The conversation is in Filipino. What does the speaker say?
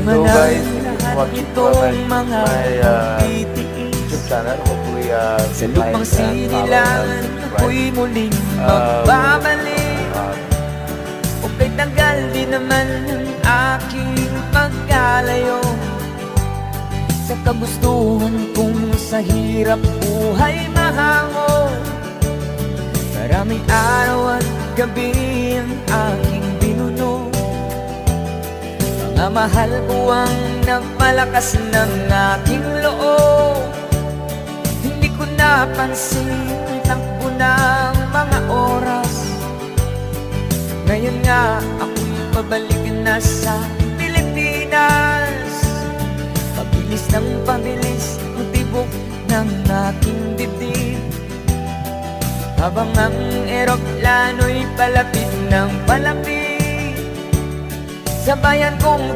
man So guys, ang if you lahat watch nitong mga my titiis YouTube channel, hopefully sa lupang sinilangan, ako'y muling magbabalik. O kay tagal din naman ang aking pagkalayo sa kagustuhan kong sa hirap buhay mahango. Maraming araw at gabi ang aking binuno. Mga mahal ko ang nagpalakas ng aking loob. Hindi ko napansin ang takbo ng mga oras. Ngayon nga ako'y pabalik na sa Pilipinas. Pabilis ng pabilis ang tibok ng aking dibdib, habang ang eroplano'y palapit ng palapit sa bayan kong